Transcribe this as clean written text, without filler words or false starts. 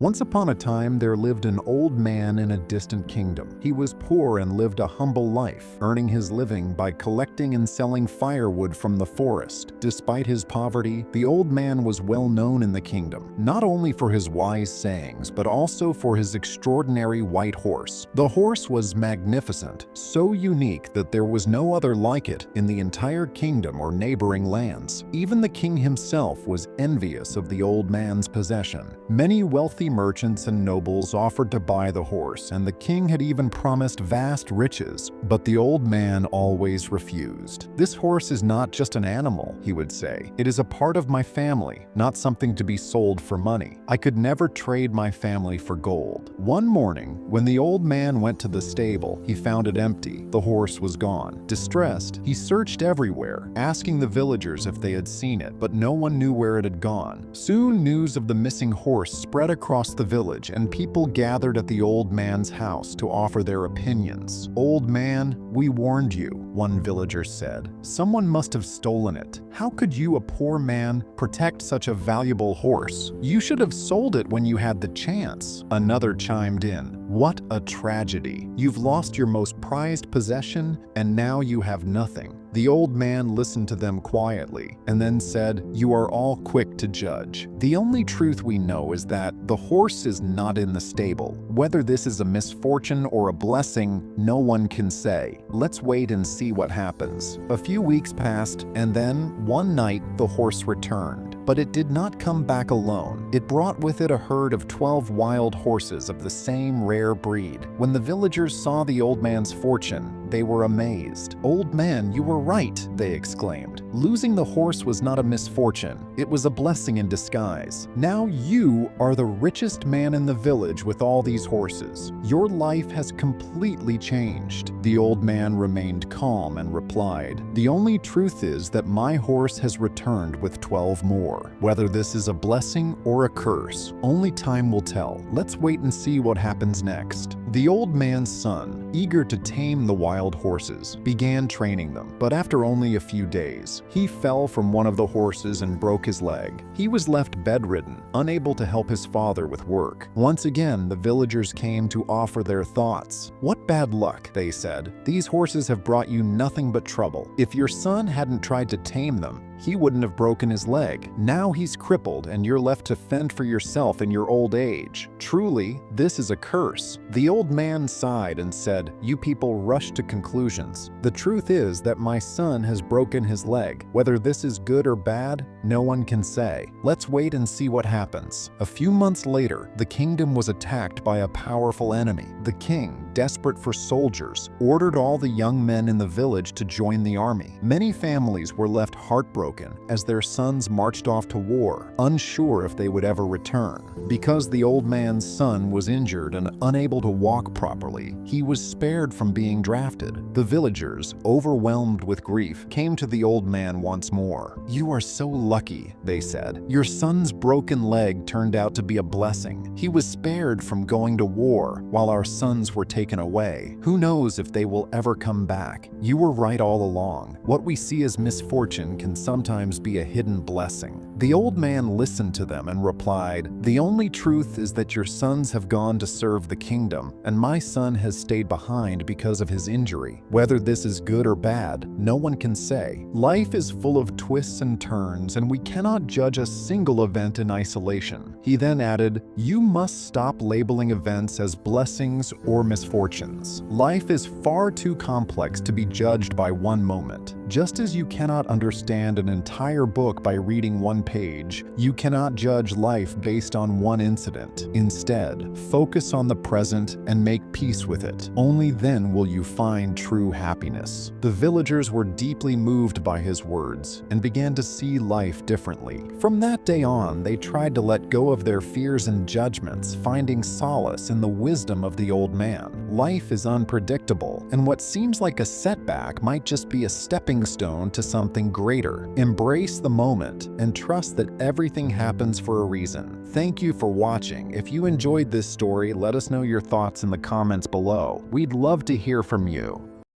Once upon a time, there lived an old man in a distant kingdom. He was poor and lived a humble life, earning his living by collecting and selling firewood from the forest. Despite his poverty, the old man was well known in the kingdom, not only for his wise sayings, but also for his extraordinary white horse. The horse was magnificent, so unique that there was no other like it in the entire kingdom or neighboring lands. Even the king himself was envious of the old man's possession. Many wealthy merchants and nobles offered to buy the horse, and the king had even promised vast riches, but the old man always refused. "This horse is not just an animal," he would say. "It is a part of my family, not something to be sold for money. I could never trade my family for gold." One morning, when the old man went to the stable, he found it empty. The horse was gone. Distressed, he searched everywhere, asking the villagers if they had seen it, but no one knew where it had gone. Soon news of the missing horse spread across the village, and people gathered at the old man's house to offer their opinions. "Old man, we warned you," one villager said. "Someone must have stolen it. How could you, a poor man, protect such a valuable horse? You should have sold it when you had the chance." Another chimed in, "What a tragedy. You've lost your most prized possession, and now you have nothing." The old man listened to them quietly and then said, "You are all quick to judge. The only truth we know is that the horse is not in the stable. Whether this is a misfortune or a blessing, no one can say. Let's wait and see what happens." A few weeks passed, and then, one night, the horse returned. But it did not come back alone. It brought with it a herd of 12 wild horses of the same rare breed. When the villagers saw the old man's fortune, they were amazed. "Old man, you were right," they exclaimed. "Losing the horse was not a misfortune. It was a blessing in disguise. Now you are the richest man in the village with all these horses. Your life has completely changed." The old man remained calm and replied, "The only truth is that my horse has returned with 12 more. Whether this is a blessing or a curse, only time will tell. Let's wait and see what happens next." The old man's son, eager to tame the wild horses, began training them. But after only a few days, he fell from one of the horses and broke his leg. He was left bedridden, unable to help his father with work. Once again, the villagers came to offer their thoughts. "What bad luck," they said. "These horses have brought you nothing but trouble. If your son hadn't tried to tame them, he wouldn't have broken his leg. Now he's crippled and you're left to fend for yourself in your old age. Truly, this is a curse." The old man sighed and said, "You people rush to conclusions. The truth is that my son has broken his leg. Whether this is good or bad, no one can say. Let's wait and see what happens." A few months later, the kingdom was attacked by a powerful enemy. The king, desperate for soldiers, ordered all the young men in the village to join the army. Many families were left heartbroken as their sons marched off to war, unsure if they would ever return. Because the old man's son was injured and unable to walk properly, he was spared from being drafted. The villagers, overwhelmed with grief, came to the old man once more. "You are so lucky," they said. "Your son's broken leg turned out to be a blessing. He was spared from going to war while our sons were taken away. Who knows if they will ever come back? You were right all along. What we see as misfortune can sometimes be a hidden blessing." The old man listened to them and replied, "The only truth is that your sons have gone to serve the kingdom, and my son has stayed behind because of his injury. Whether this is good or bad, no one can say. Life is full of twists and turns, and we cannot judge a single event in isolation." He then added, "You must stop labeling events as blessings or misfortunes. Life is far too complex to be judged by one moment. Just as you cannot understand an entire book by reading one page, you cannot judge life based on one incident. Instead, focus on the present and make peace with it. Only then will you find true happiness." The villagers were deeply moved by his words and began to see life differently. From that day on, they tried to let go of their fears and judgments, finding solace in the wisdom of the old man. Life is unpredictable, and what seems like a setback might just be a stepping stone to something greater. Embrace the moment and trust that everything happens for a reason. Thank you for watching. If you enjoyed this story, let us know your thoughts in the comments below. We'd love to hear from you.